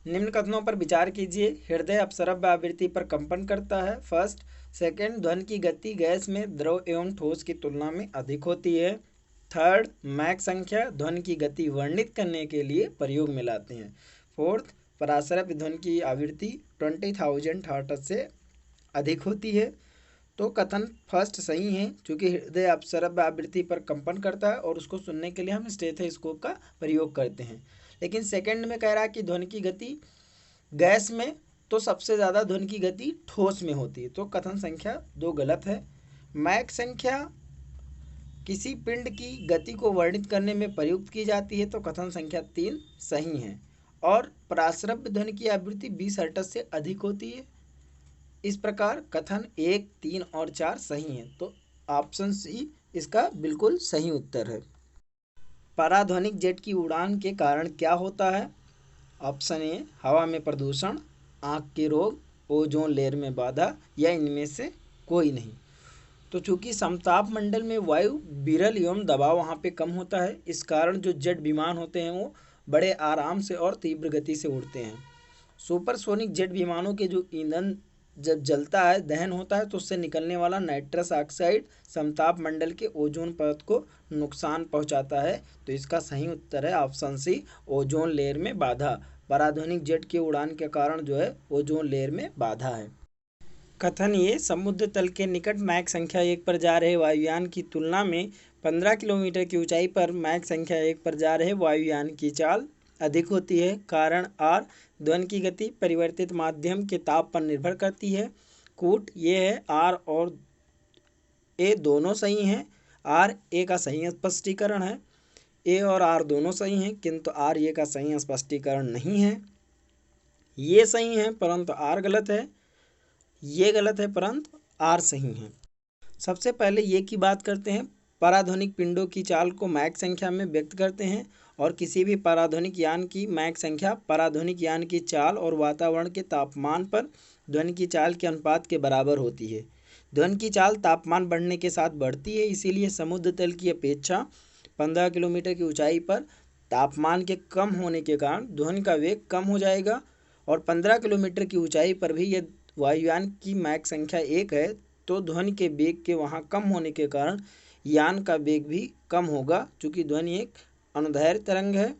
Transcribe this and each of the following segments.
निम्न कथनों पर विचार कीजिए। हृदय अपसरभ आवृत्ति पर कंपन करता है। फर्स्ट। सेकंड, ध्वनि की गति गैस में द्रव एवं ठोस की तुलना में अधिक होती है। थर्ड, मैक संख्या ध्वनि की गति वर्णित करने के लिए प्रयोग में लाते हैं। फोर्थ, परासरभ ध्वनि की आवृत्ति 20,000 हर्ट्ज से अधिक होती है। तो कथन फर्स्ट सही है, क्योंकि हृदय अपसरभ आवृत्ति पर कंपन करता है और उसको सुनने के लिए हम स्टेथोस्कोप का प्रयोग करते हैं। लेकिन सेकंड में कह रहा है कि ध्वनि की गति गैस में तो सबसे ज़्यादा ध्वनि की गति ठोस में होती है, तो कथन संख्या 2 गलत है। मैक संख्या किसी पिंड की गति को वर्णित करने में प्रयुक्त की जाती है, तो कथन संख्या 3 सही है। और पराश्रव्य ध्वनि की आवृत्ति 20 हर्ट्ज से अधिक होती है। इस प्रकार कथन 1, 3 और 4 सही हैं, तो ऑप्शन सी इसका बिल्कुल सही उत्तर है। पराध्वनिक जेट की उड़ान के कारण क्या होता है? ऑप्शन ए, हवा में प्रदूषण, आँख के रोग, ओजोन लेयर में बाधा, या इनमें से कोई नहीं। तो चूंकि समताप मंडल में वायु विरल एवं दबाव वहाँ पे कम होता है, इस कारण जो जेट विमान होते हैं वो बड़े आराम से और तीव्र गति से उड़ते हैं। सुपरसोनिक जेट विमानों के जो ईंधन जब जलता है, दहन होता है, तो उससे निकलने वाला नाइट्रस ऑक्साइड समताप मंडल के ओजोन परत को नुकसान पहुंचाता है। तो इसका सही उत्तर है ऑप्शन सी, ओजोन लेयर में बाधा। पराध्वनिक जेट की उड़ान के कारण जो है ओजोन लेयर में बाधा है। कथन ये, समुद्र तल के निकट मैक संख्या 1 पर जा रहे वायुयान की तुलना में 15 किलोमीटर की ऊंचाई पर मैक संख्या 1 पर जा रहे वायुयान की चाल अधिक होती है। कारण आर, ध्वनि की गति परिवर्तित माध्यम के ताप पर निर्भर करती है। कूट ये है, आर और ए दोनों सही हैं। आर ए का सही स्पष्टीकरण है। ए और आर दोनों सही हैं, किंतु आर ए का सही स्पष्टीकरण नहीं है। ये सही है परंतु आर गलत है। ये गलत है परंतु आर सही है। सबसे पहले ये की बात करते हैं। पराध्वनिक पिंडों की चाल को मैक संख्या में व्यक्त करते हैं, और किसी भी पराध्वनिक यान की मैक संख्या पराध्वनिक यान की चाल और वातावरण के तापमान पर ध्वनि की चाल के अनुपात के बराबर होती है। ध्वनि की चाल तापमान बढ़ने के साथ बढ़ती है, इसीलिए समुद्र तल की अपेक्षा 15 किलोमीटर की ऊंचाई पर तापमान के कम होने के कारण ध्वनि का वेग कम हो जाएगा। और 15 किलोमीटर की ऊंचाई पर भी यह वायुयान की मैक संख्या 1 है, तो ध्वनि के वेग के वहाँ कम होने के कारण यान का वेग भी कम होगा। चूँकि ध्वनि एक अनुदैर्घ्य तरंग है,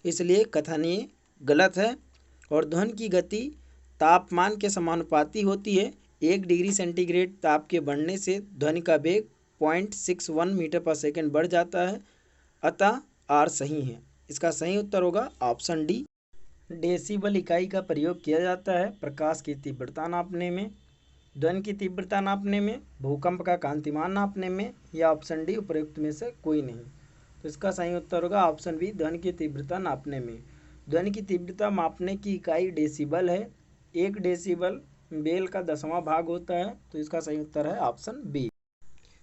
इसलिए कथन ये गलत है। और ध्वनि की गति तापमान के समानुपाती होती है। 1 डिग्री सेंटीग्रेड ताप के बढ़ने से ध्वनि का वेग 0.61 मीटर पर सेकंड बढ़ जाता है। अतः आर सही है। इसका सही उत्तर होगा ऑप्शन डी। डेसिबल इकाई का प्रयोग किया जाता है प्रकाश की तीव्रता नापने में, ध्वनि की तीव्रता नापने में, भूकंप का कांतिमान नापने में, या ऑप्शन डी उपयुक्त में से कोई नहीं। तो इसका सही उत्तर होगा ऑप्शन बी, ध्वनि की तीव्रता नापने में। ध्वनि की तीव्रता मापने की इकाई डेसिबल है। 1 डेसिबल बेल का 10वां भाग होता है। तो इसका सही उत्तर है ऑप्शन बी।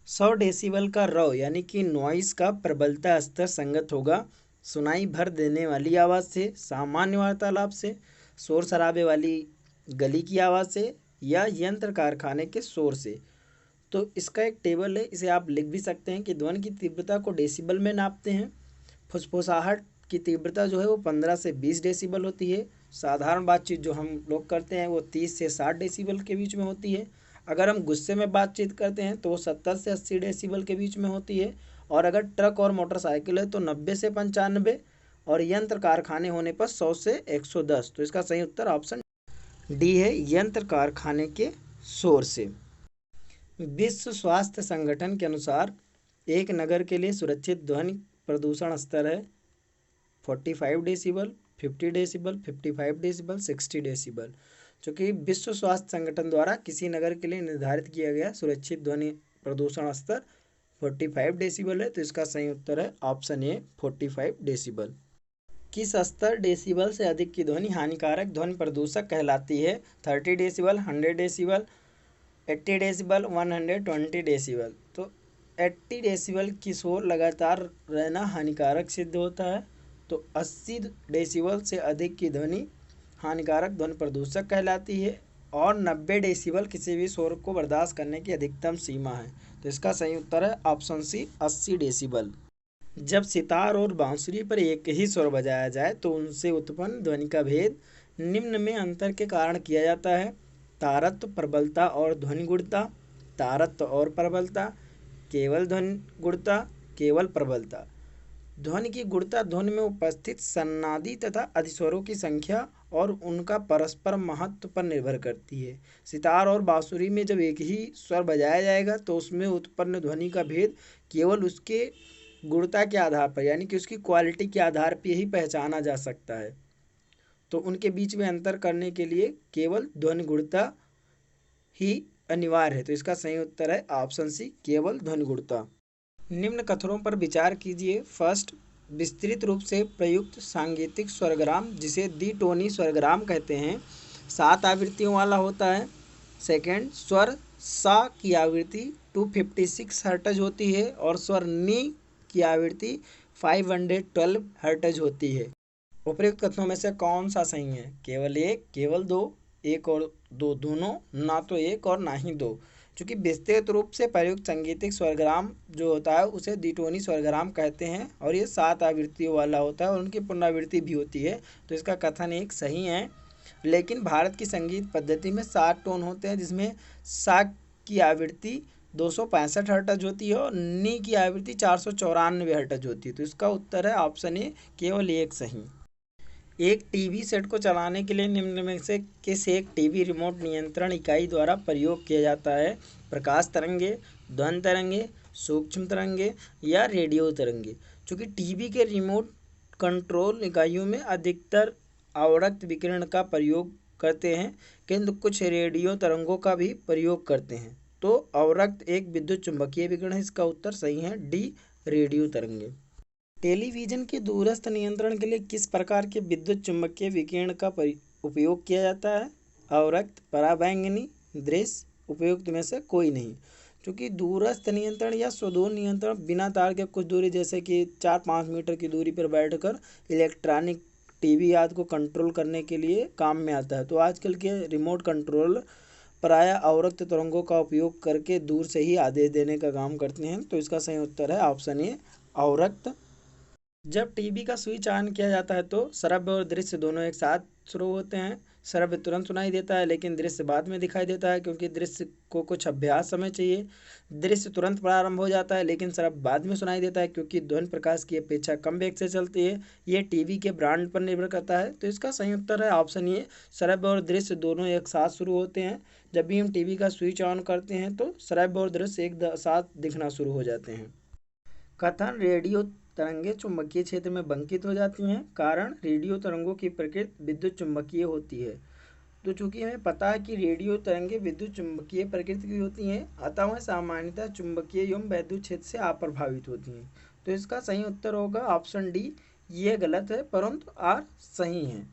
100 डेसिबल का रॉ यानी कि नॉइस का प्रबलता स्तर संगत होगा सुनाई भर देने वाली आवाज़ से, सामान्य वार्तालाप से, शोर शराबे वाली गली की आवाज़ से, या यंत्र कारखाने के शोर से। तो इसका एक टेबल है, इसे आप लिख भी सकते हैं कि ध्वनि की तीव्रता को डेसिबल में नापते हैं। फुसफुसाहट की तीव्रता जो है वो 15 से 20 डेसिबल होती है। साधारण बातचीत जो हम लोग करते हैं वो 30 से 60 डेसिबल के बीच में होती है। अगर हम गुस्से में बातचीत करते हैं तो वो 70 से 80 डेसिबल के बीच में होती है। और अगर ट्रक और मोटरसाइकिल है तो 90 से 95, और यंत्र कारखाने होने पर 100 से 110। तो इसका सही उत्तर ऑप्शन डी है, यंत्र कारखाने के शोर से। विश्व स्वास्थ्य संगठन के अनुसार एक नगर के लिए सुरक्षित ध्वनि प्रदूषण स्तर है 45 डेसिबल, 50 डेसिबल, 55 डेसिबल, 60 डेसिबल। चूँकि विश्व स्वास्थ्य संगठन द्वारा किसी नगर के लिए निर्धारित किया गया सुरक्षित ध्वनि प्रदूषण स्तर 45 डेसिबल है। तो इसका सही उत्तर है ऑप्शन ए, 45 डेसिबल। किस स्तर डेसिबल से अधिक की ध्वनि हानिकारक ध्वनि प्रदूषक कहलाती है? 30 डेसिबल, 100 डेसिबल, 80 डेसिबल, 120 डेसिबल। तो 80 डेसिबल की शोर लगातार रहना हानिकारक सिद्ध होता है। तो 80 डेसिबल से अधिक की ध्वनि हानिकारक ध्वनि प्रदूषक कहलाती है। और 90 डेसिबल किसी भी शोर को बर्दाश्त करने की अधिकतम सीमा है। तो इसका सही उत्तर है ऑप्शन सी, 80 डेसिबल। जब सितार और बांसुरी पर एक ही स्वर बजाया जाए तो उनसे उत्पन्न ध्वनि का भेद निम्न में अंतर के कारण किया जाता है: तारत्व, प्रबलता और ध्वनि गुणता। तारत्व और प्रबलता, केवल ध्वनि गुणता, केवल प्रबलता। ध्वनि की गुणता ध्वनि में उपस्थित सन्नादी तथा अधिस्वरों की संख्या और उनका परस्पर महत्व पर निर्भर करती है। सितार और बांसुरी में जब एक ही स्वर बजाया जाएगा तो उसमें उत्पन्न ध्वनि का भेद केवल उसके गुणता के आधार पर, यानी कि उसकी क्वालिटी के आधार पर ही पहचाना जा सकता है। तो उनके बीच में अंतर करने के लिए केवल ध्वनि गुणता ही अनिवार्य है। तो इसका सही उत्तर है ऑप्शन सी, केवल ध्वनि गुणता। निम्न कथनों पर विचार कीजिए। फर्स्ट, विस्तृत रूप से प्रयुक्त सांगीतिक स्वरग्राम, जिसे द्विटोनी स्वरग्राम कहते हैं, 7 आवृत्तियों वाला होता है। सेकेंड, स्वर सा की आवृत्ति 256 हर्ट्ज होती है और स्वर नी की आवृत्ति 512 हर्ट्ज होती है। उपयुक्त कथनों में से कौन सा सही है? केवल एक, केवल दो, एक और दो दोनों, ना तो एक और ना ही दो। चूँकि विस्तृत रूप से प्रयुक्त संगीतिक स्वरग्राम जो होता है उसे द्विटोनी स्वरग्राम कहते हैं और ये 7 आवृत्तियों वाला होता है और उनकी पुनरावृत्ति भी होती है। तो इसका कथन एक सही है। लेकिन भारत की संगीत पद्धति में 7 टोन होते हैं, जिसमें सा की आवृत्ति 265 हर्ट्ज होती है और नी की आवृत्ति 494 हर्ट्ज होती है। तो इसका उत्तर है ऑप्शन ए, केवल एक सही। एक टीवी सेट को चलाने के लिए निम्न में से किस एक टीवी रिमोट नियंत्रण इकाई द्वारा प्रयोग किया जाता है? प्रकाश तरंगे, ध्वनि तरंगे, सूक्ष्म तरंगे या रेडियो तरंगे। चूँकि टीवी के रिमोट कंट्रोल इकाइयों में अधिकतर आवर्त विकिरण का प्रयोग करते हैं, किंतु कुछ रेडियो तरंगों का भी प्रयोग करते हैं। तो आवर्त एक विद्युत चुंबकीय विकिरण है। इसका उत्तर सही है डी, रेडियो तरंगे। टेलीविज़न के दूरस्थ नियंत्रण के लिए किस प्रकार के विद्युत चुम्बकीय विकिरण का उपयोग किया जाता है? अवरक्त, पराबैंगनी, दृश्य। उपयुक्त में से कोई नहीं। क्योंकि दूरस्थ नियंत्रण या सुदूर नियंत्रण बिना तार के कुछ दूरी, जैसे कि 4-5 मीटर की दूरी पर बैठकर इलेक्ट्रॉनिक टीवी आदि को कंट्रोल करने के लिए काम में आता है। तो आजकल के रिमोट कंट्रोल प्रायः अवरक्त तरंगों का उपयोग करके दूर से ही आदेश देने का काम करते हैं। तो इसका सही उत्तर है ऑप्शन ए, अवरक्त। जब टीवी का स्विच ऑन किया जाता है तो श्रव्य और दृश्य दोनों एक साथ शुरू होते हैं। श्रव्य तुरंत सुनाई देता है लेकिन दृश्य बाद में दिखाई देता है, क्योंकि दृश्य को कुछ अभ्यास समय चाहिए। दृश्य तुरंत प्रारंभ हो जाता है लेकिन श्रव्य बाद में सुनाई देता है, क्योंकि ध्वनि प्रकाश की अपेक्षा कम वेग से चलती है। ये टीवी के ब्रांड पर निर्भर करता है। तो इसका सही उत्तर है ऑप्शन ए, श्रव्य और दृश्य दोनों एक साथ शुरू होते हैं। जब भी हम टीवी का स्विच ऑन करते हैं तो श्रव्य और दृश्य एक साथ दिखना शुरू हो जाते हैं। कथन, रेडियो तरंगें चुंबकीय क्षेत्र में बंकित हो जाती हैं। कारण, रेडियो तरंगों की प्रकृति विद्युत चुंबकीय होती है। तो चूंकि हमें पता है कि रेडियो तरंगें विद्युत चुंबकीय प्रकृति की होती हैं, अतः वह सामान्यतः चुंबकीय एवं वैद्युत क्षेत्र से अप्रभावित होती हैं। तो इसका सही उत्तर होगा ऑप्शन डी। ये गलत है परंतु आर सही है।